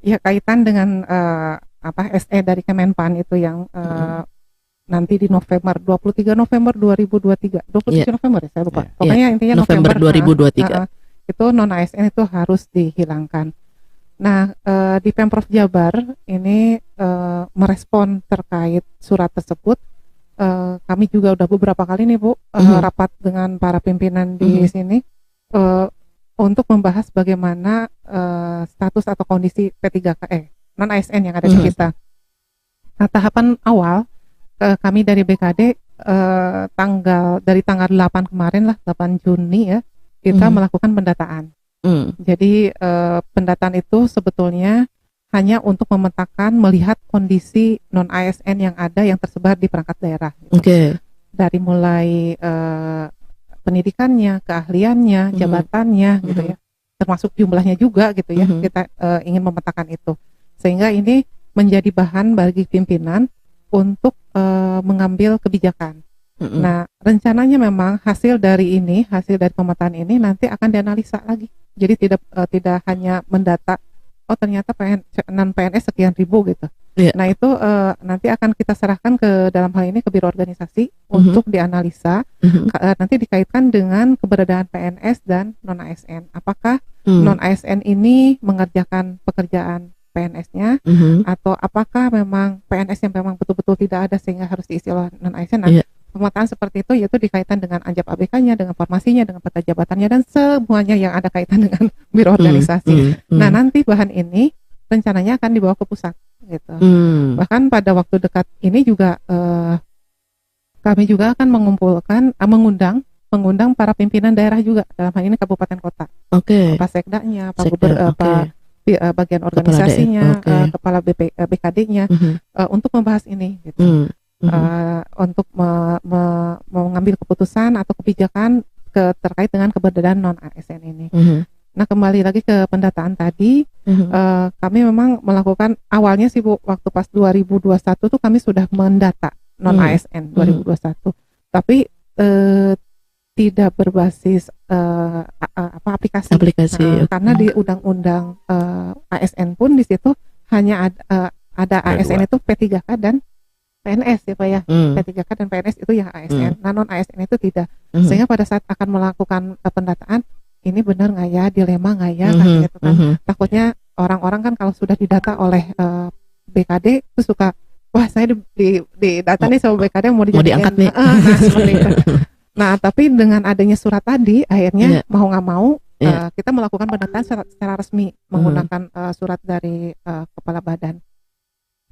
Ya kaitan dengan SE dari Kemenpan itu yang nanti di November 23 November 2023 Iya, 23 November ya saya lupa. iya. Pokoknya intinya November November 2023. itu non ASN itu harus dihilangkan. Nah, di Pemprov Jabar ini merespon terkait surat tersebut. Kami juga udah beberapa kali nih Bu rapat dengan para pimpinan di sini untuk membahas bagaimana status atau kondisi P3K non ASN yang ada di kita. Nah, tahapan awal kami dari BKD dari tanggal 8 kemarin lah, 8 Juni ya, kita melakukan pendataan. Jadi pendataan itu sebetulnya hanya untuk memetakan, melihat kondisi non ASN yang ada yang tersebar di perangkat daerah. Gitu. Dari mulai pendidikannya, keahliannya, jabatannya, gitu ya, termasuk jumlahnya juga, gitu ya. Kita ingin memetakan itu, sehingga ini menjadi bahan bagi pimpinan untuk mengambil kebijakan. Nah, rencananya memang hasil dari pemetaan ini nanti akan dianalisa lagi. Jadi tidak hanya mendata, oh ternyata non PNS sekian ribu gitu. Nah itu nanti akan kita serahkan ke dalam hal ini ke Biro Organisasi untuk dianalisa. Nanti dikaitkan dengan keberadaan PNS dan non ASN. Apakah non ASN ini mengerjakan pekerjaan PNS-nya atau apakah memang PNS yang memang betul-betul tidak ada sehingga harus diisi oleh non ASN. Nah, pemetaan seperti itu yaitu dikaitan dengan anjap ABK-nya, dengan formasinya, dengan peta jabatannya, dan semuanya yang ada kaitan dengan Biro Organisasi. Nah, nanti bahan ini rencananya akan dibawa ke pusat gitu. Bahkan pada waktu dekat ini juga kami juga akan mengundang para pimpinan daerah juga, dalam hal ini kabupaten kota. Pak Sekdanya, Pak bagian organisasinya, kepala BKD-nya untuk membahas ini gitu. Untuk mengambil keputusan atau kebijakan terkait dengan keberadaan non ASN ini. Nah, kembali lagi ke pendataan tadi, kami memang melakukan awalnya sih Bu, waktu pas 2021 tuh kami sudah mendata non ASN 2021, tapi tidak berbasis aplikasi. Karena di undang-undang ASN pun di situ hanya ada ASN itu P3K dan PNS ya Pak ya. P3K dan PNS itu yang ASN. Nah, non ASN itu tidak. Sehingga pada saat akan melakukan pendataan, ini benar nggak ya, dilema nggak ya, kan gitu kan. Takutnya orang-orang kan kalau sudah didata oleh BKD itu suka, wah saya di data nih sama BKD mau diangkat nih. Nah, seperti itu. Nah, tapi dengan adanya surat tadi, akhirnya mau nggak mau kita melakukan pendataan secara resmi menggunakan surat dari kepala badan.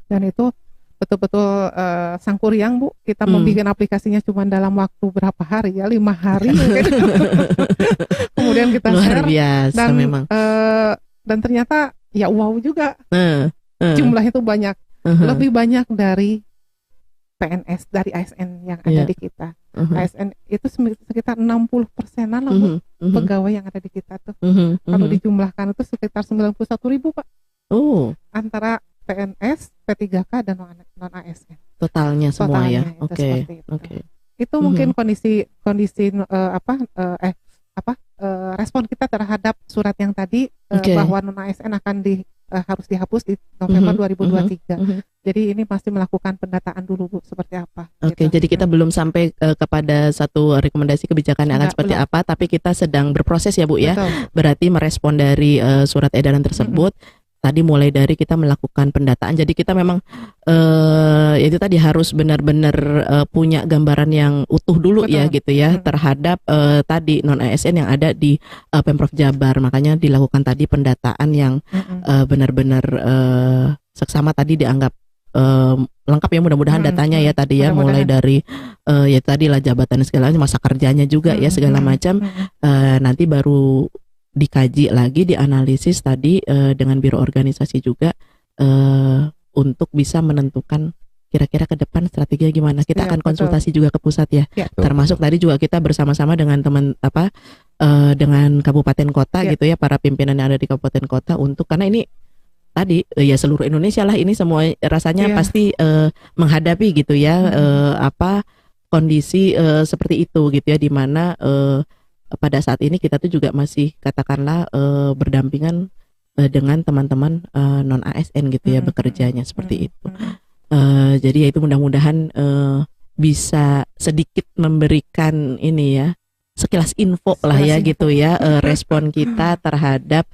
Dan itu betul-betul sangkuriang Bu, kita mau bikin aplikasinya cuma dalam waktu berapa hari ya, 5 hari mungkin. Kemudian kita luar biasa memang. Dan ternyata ya wow juga, jumlah itu banyak, lebih banyak dari PNS, dari ASN yang ada di kita. ASN itu sekitar 60%-an lah Bu, pegawai yang ada di kita tuh. Kalau dijumlahkan itu sekitar 91.000 Pak. Antara PNS, P3K dan non ASN. Totalnya semua ya. Oke. Itu mungkin kondisi respon kita terhadap surat yang tadi bahwa non ASN akan harus dihapus di November 2023. Jadi ini masih melakukan pendataan dulu Bu, seperti apa. Jadi kita belum sampai kepada satu rekomendasi kebijakan yang akan seperti apa, tapi kita sedang berproses ya Bu ya. Berarti merespon dari surat edaran tersebut. Tadi mulai dari kita melakukan pendataan, jadi kita memang itu tadi harus benar-benar punya gambaran yang utuh dulu ya gitu ya terhadap tadi non ASN yang ada di Pemprov Jabar. Makanya dilakukan tadi pendataan yang benar-benar seksama, tadi dianggap lengkap ya, mudah-mudahan datanya ya tadi ya, mulai dari ya tadi lah jabatan segala macam, masa kerjanya juga ya segala macam, nanti baru dikaji lagi, dianalisis tadi dengan Biro Organisasi juga untuk bisa menentukan kira-kira ke depan strateginya gimana. Kita akan konsultasi juga ke pusat ya. Termasuk tadi juga kita bersama-sama dengan teman dengan kabupaten kota gitu ya, para pimpinan yang ada di kabupaten kota, untuk karena ini tadi ya seluruh Indonesia lah ini semua rasanya pasti menghadapi gitu ya kondisi seperti itu gitu ya, di mana pada saat ini kita tuh juga masih katakanlah berdampingan dengan teman-teman non ASN gitu ya, bekerjanya seperti itu. Jadi ya itu mudah-mudahan bisa sedikit memberikan ini ya, sekilas info lah ya gitu ya, respon kita terhadap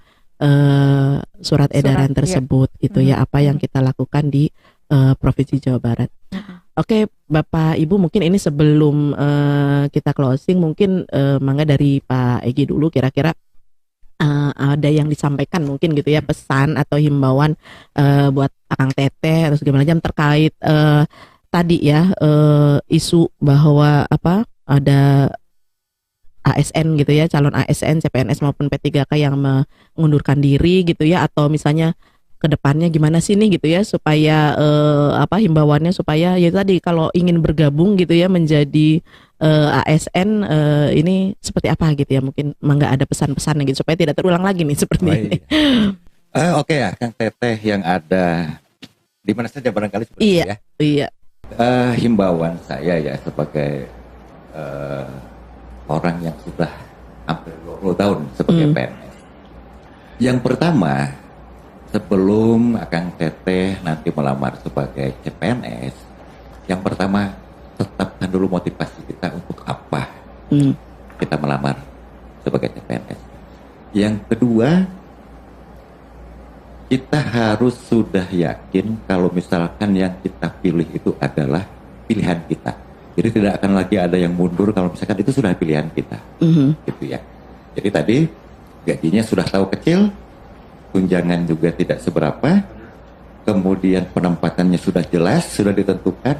surat edaran tersebut gitu ya, apa yang kita lakukan di Provinsi Jawa Barat. Oke, Bapak Ibu, mungkin ini sebelum kita closing, mungkin mangga dari Pak Egi dulu, kira-kira ada yang disampaikan mungkin gitu ya, pesan atau himbauan buat Akang Teteh atau segala macam terkait tadi ya, isu bahwa ada ASN gitu ya, calon ASN, CPNS maupun P3K yang mengundurkan diri gitu ya, atau misalnya kedepannya gimana sih nih gitu ya, supaya himbauannya supaya ya tadi kalau ingin bergabung gitu ya menjadi ASN ini seperti apa gitu ya, mungkin mangga ada pesan-pesan gitu supaya tidak terulang lagi nih seperti ini. Oke ya, Kang Teteh yang ada di mana saja barangkali seperti itu ya. Iya. Himbauan saya ya sebagai orang yang sudah hampir 20 tahun sebagai PNS. Yang pertama, sebelum Akang Teteh nanti melamar sebagai CPNS, yang pertama tetapkan dulu motivasi kita untuk apa kita melamar sebagai CPNS. Yang kedua, kita harus sudah yakin kalau misalkan yang kita pilih itu adalah pilihan kita. Jadi tidak akan lagi ada yang mundur kalau misalkan itu sudah pilihan kita, gitu ya. Jadi tadi gajinya sudah tahu kecil, tunjangan juga tidak seberapa, kemudian penempatannya sudah jelas, sudah ditentukan,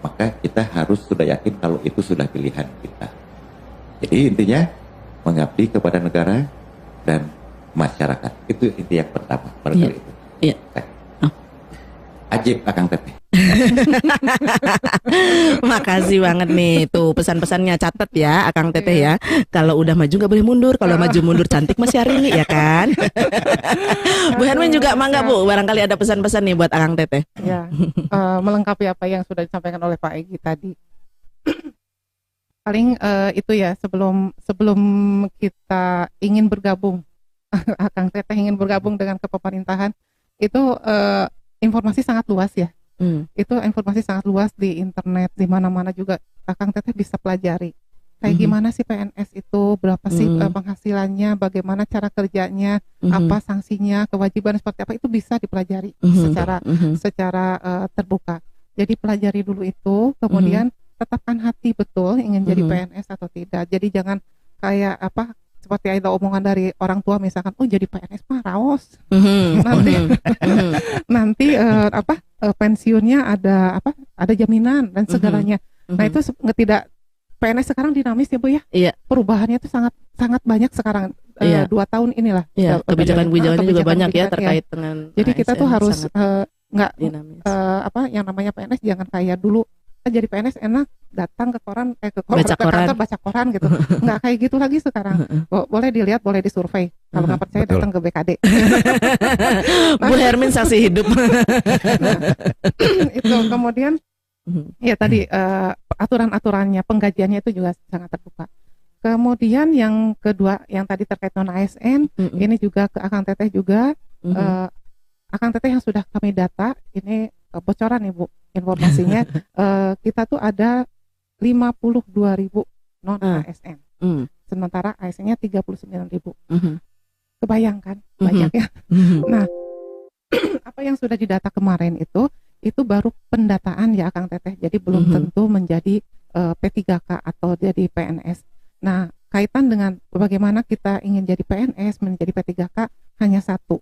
maka kita harus sudah yakin kalau itu sudah pilihan kita. Jadi intinya mengabdi kepada negara dan masyarakat, itu inti yang pertama. Barangkali itu. Iya. Ajib Akang Teteh. Makasih banget nih, tuh pesan-pesannya catat ya Akang Teteh ya. Kalau udah maju nggak boleh mundur, kalau maju mundur cantik masih hari ini ya kan. Bu Hermin juga mangga Bu, barangkali ada pesan-pesan nih buat Akang Teteh. Ya, melengkapi apa yang sudah disampaikan oleh Pak Egi tadi. Paling itu ya, sebelum kita ingin bergabung, Akang Teteh ingin bergabung dengan kepemerintahan, itu informasi sangat luas ya. Itu informasi sangat luas di internet, di mana-mana juga Akang Teteh bisa pelajari. Kayak gimana sih PNS itu, berapa sih penghasilannya, bagaimana cara kerjanya, apa sanksinya, kewajiban seperti apa, itu bisa dipelajari secara terbuka. Jadi pelajari dulu itu, kemudian tetapkan hati betul ingin jadi PNS atau tidak. Jadi jangan kayak seperti ada omongan dari orang tua misalkan, oh jadi PNS mah raos, nanti pensiunnya ada jaminan dan segalanya. Nah itu tidak, PNS sekarang dinamis ya Bu ya. Iya. Perubahannya itu sangat banyak sekarang. 2 tahun inilah. Iya. Kebijakan-kebijakannya juga banyak ya terkait dengan. Jadi kita tuh harus nggak yang namanya PNS jangan kayak dulu. Jadi PNS enak datang ke koran kantor baca koran gitu. Nggak kayak gitu lagi sekarang. Boleh dilihat, boleh disurvei. Kalau nggak percaya datang ke BKD. Bu Hermin saksi hidup. Itu kemudian ya tadi aturan-aturannya, penggajiannya itu juga sangat terbuka. Kemudian yang kedua yang tadi terkait non ASN, ini juga ke Akang Teteh juga. Akang Teteh yang sudah kami data ini bocoran nih Bu informasinya. Kita tuh ada 52.000 non ASN. Sementara ASN-nya 39.000. Kebayangkan banyak ya. Nah, apa yang sudah didata kemarin itu baru pendataan ya Akang Teteh. Jadi belum tentu menjadi P3K atau jadi PNS. Nah, kaitan dengan bagaimana kita ingin jadi PNS menjadi P3K hanya satu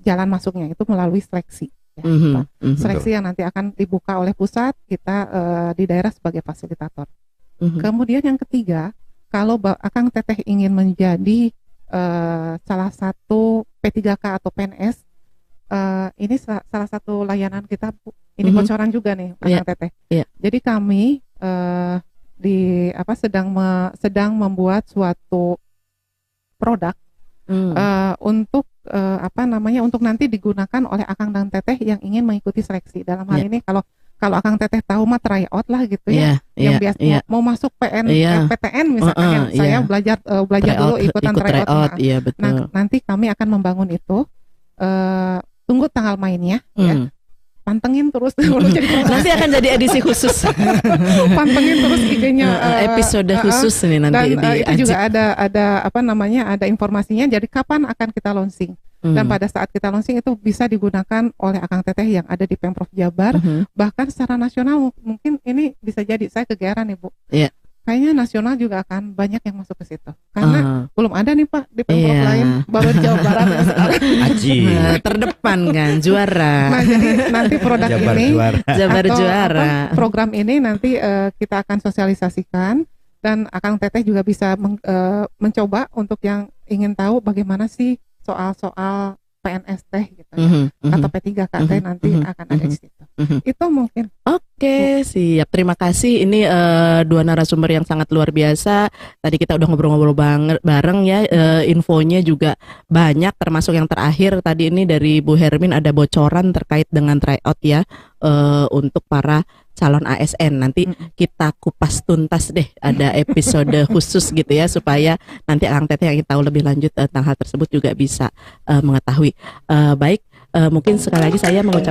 jalan masuknya itu melalui seleksi. Ya, seleksi yang nanti akan dibuka oleh pusat, kita di daerah sebagai fasilitator. Kemudian yang ketiga, kalau Akang Teteh ingin menjadi salah satu P3K atau PNS, ini salah satu layanan kita, ini bocoran juga nih Akang Teteh. Jadi kami sedang membuat suatu produk untuk untuk nanti digunakan oleh Akang dan Teteh yang ingin mengikuti seleksi. Dalam hal ini kalau Akang Teteh tahu mah tryout lah gitu ya, yang biasa mau masuk PTN misalkan, yang saya belajar dulu ikutan tryout. Nah, nanti kami akan membangun itu, tunggu tanggal mainnya ya. Pantengin terus nanti akan jadi edisi khusus. Pantengin terus IG-nya, episode khusus nih nanti. Dan itu juga ada informasinya. Jadi kapan akan kita launching? Dan pada saat kita launching itu bisa digunakan oleh Akang Teteh yang ada di Pemprov Jabar. Bahkan secara nasional mungkin ini bisa jadi, saya kegeeran nih Bu. Kayaknya nasional juga akan banyak yang masuk ke situ. Karena belum ada nih Pak di Pemprov lain, baru Jawa Barat sekarang. Terdepan kan, juara. Nah, jadi nanti produk Jabar ini Jabar juara. Program ini nanti kita akan sosialisasikan, dan Akang Teteh juga bisa mencoba untuk yang ingin tahu bagaimana sih soal-soal PNS teh gitu ya, atau P3K teh nanti akan ada di situ. Itu mungkin. Oke, siap. Terima kasih. Ini dua narasumber yang sangat luar biasa. Tadi kita udah ngobrol-ngobrol bareng ya. Infonya juga banyak, termasuk yang terakhir tadi ini dari Bu Hermin ada bocoran terkait dengan tryout ya, untuk para calon ASN. Nanti kita kupas tuntas deh, ada episode khusus gitu ya, supaya nanti Akang Teteh yang ingin tahu lebih lanjut tentang hal tersebut juga bisa mengetahui. Baik, mungkin sekali lagi saya mengucapkan